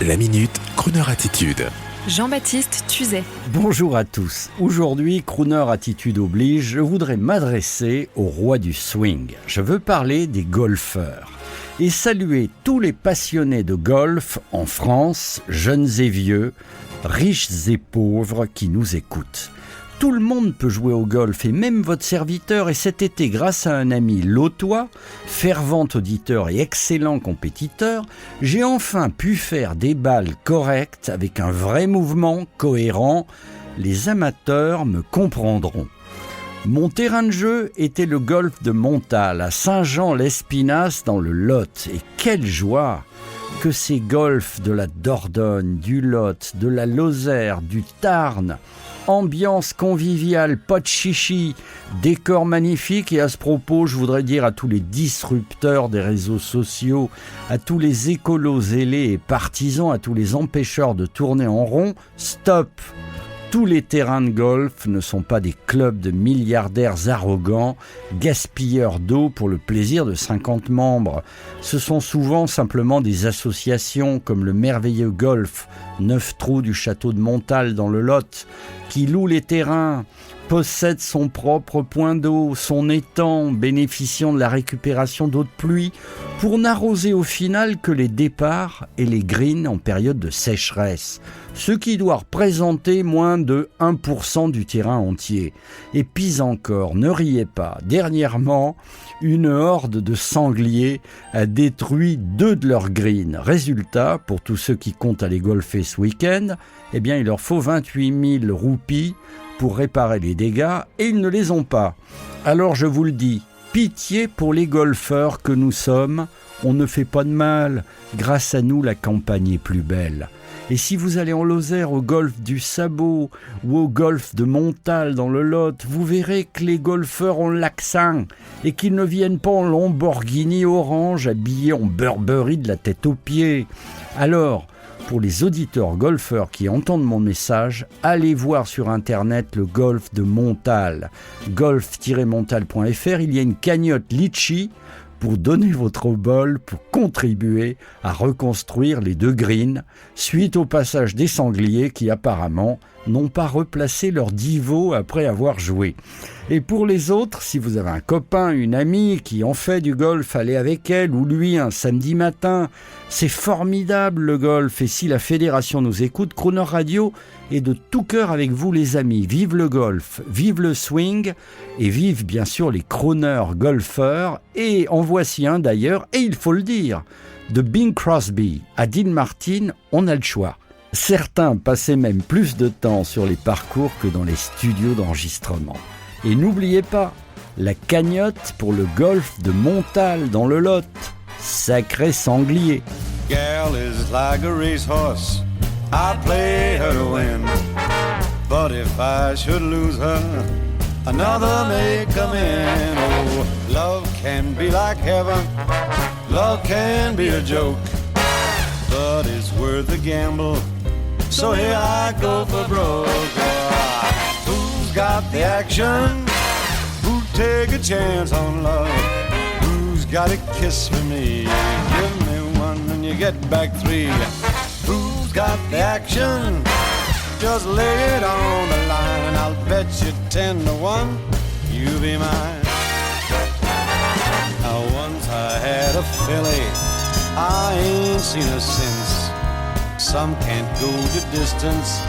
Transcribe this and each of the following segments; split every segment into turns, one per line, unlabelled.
La Minute, Crooner Attitude.
Jean-Baptiste Tuzet.
Bonjour à tous. Aujourd'hui, Crooner Attitude oblige, je voudrais m'adresser au roi du swing. Je veux parler des golfeurs et saluer tous les passionnés de golf en France, jeunes et vieux, riches et pauvres qui nous écoutent. Tout le monde peut jouer au golf et même votre serviteur. Et cet été, grâce à un ami lotois, fervent auditeur et excellent compétiteur, j'ai enfin pu faire des balles correctes avec un vrai mouvement cohérent. Les amateurs me comprendront. Mon terrain de jeu était le golf de Montal à Saint-Jean-l'Espinasse dans le Lot. Et quelle joie que ces golfs de la Dordogne, du Lot, de la Lozère, du Tarn. Ambiance conviviale, pas de chichi, décor magnifique. Et à ce propos, je voudrais dire à tous les disrupteurs des réseaux sociaux, à tous les écolos zélés et partisans, à tous les empêcheurs de tourner en rond, stop! Tous les terrains de golf ne sont pas des clubs de milliardaires arrogants, gaspilleurs d'eau pour le plaisir de 50 membres. Ce sont souvent simplement des associations comme le merveilleux golf 9 trous du château de Montal dans le Lot, qui loue les terrains, possède son propre point d'eau, son étang, bénéficiant de la récupération d'eau de pluie, pour n'arroser au final que les départs et les greens en période de sécheresse, ce qui doit représenter moins de 1% du terrain entier. Et pis encore, ne riez pas, dernièrement, une horde de sangliers a détruit 2 de leurs greens. Résultat, pour tous ceux qui comptent aller golfer ce week-end, eh bien il leur faut 28 000 roupies pour réparer les dégâts, et ils ne les ont pas. Alors je vous le dis, pitié pour les golfeurs que nous sommes, on ne fait pas de mal, grâce à nous la campagne est plus belle. Et si vous allez en Lozère au golf du Sabot ou au golf de Montal dans le Lot, vous verrez que les golfeurs ont l'accent et qu'ils ne viennent pas en Lamborghini orange habillés en Burberry de la tête aux pieds. Alors, pour les auditeurs golfeurs qui entendent mon message, allez voir sur internet le golf de Montal. golf-montal.fr, il y a une cagnotte litchi pour donner votre bol, pour contribuer à reconstruire les 2 greens, suite au passage des sangliers qui apparemment n'ont pas replacé leur divo après avoir joué. Et pour les autres, si vous avez un copain, une amie qui en fait du golf, allez avec elle ou lui un samedi matin. C'est formidable le golf, et si la fédération nous écoute, Crooner Radio est de tout cœur avec vous les amis. Vive le golf, vive le swing, et vive bien sûr les crooners golfeurs. Et en voici un d'ailleurs, et il faut le dire, de Bing Crosby à Dean Martin, on a le choix. Certains passaient même plus de temps sur les parcours que dans les studios d'enregistrement. Et n'oubliez pas, la cagnotte pour le golf de Montal dans le Lot. Sacré sanglier.
Gal is like a racehorse, I play her to win. But if I should lose her, another may come in. Oh, love can be like heaven, love can be a joke, but it's worth the gamble, so here I go for broke. Who's got the action? Who'd take a chance on love? Who's got a kiss for me? Give me one and you get back 3. Who's got the action? Just lay it on the line and I'll bet you 10 to 1 you'll be mine. Now once I had a filly, I ain't seen her since. Some can't go the distance,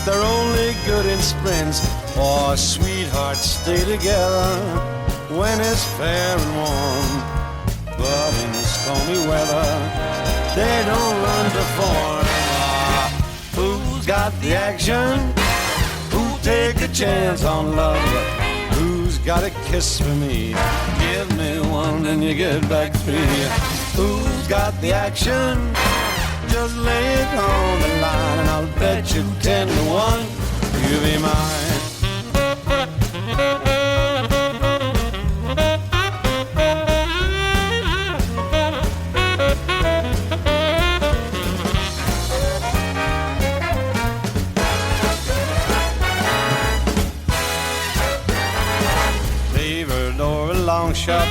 they're only good in sprints. Or sweethearts stay together when it's fair and warm, but in stormy weather they don't run to form. Who's got the action? Who'll take a chance on love? Who's got a kiss for me? Give me one and you get back 3. Who's got the action? Just lay it on the line and I'll bet you 10 to 1 you'll be mine. Favored or a long shot,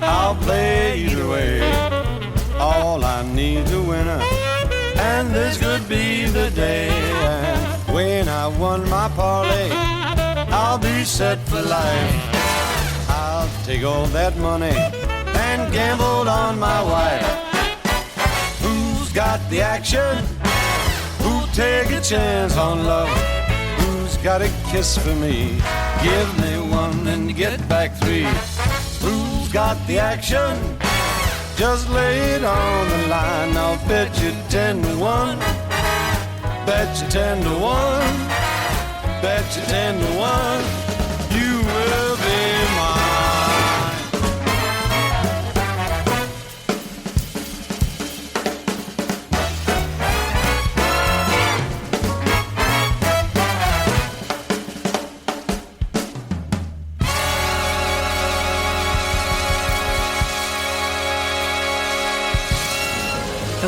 I'll play either way. All I need to win her, and and this could be the day. And when I won my parlay, I'll be set for life. I'll take all that money and gamble on my wife. Who's got the action? Who'll take a chance on love? Who's got a kiss for me? Give me one and get back three. Who's got the action? Just lay it on the line. I'll bet you 10 to 1. Bet you 10 to 1. Bet you 10 to 1. You will be mine.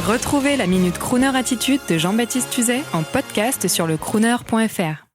Retrouvez la Minute Crooner Attitude de Jean-Baptiste Tuzet en podcast sur le crooner.fr.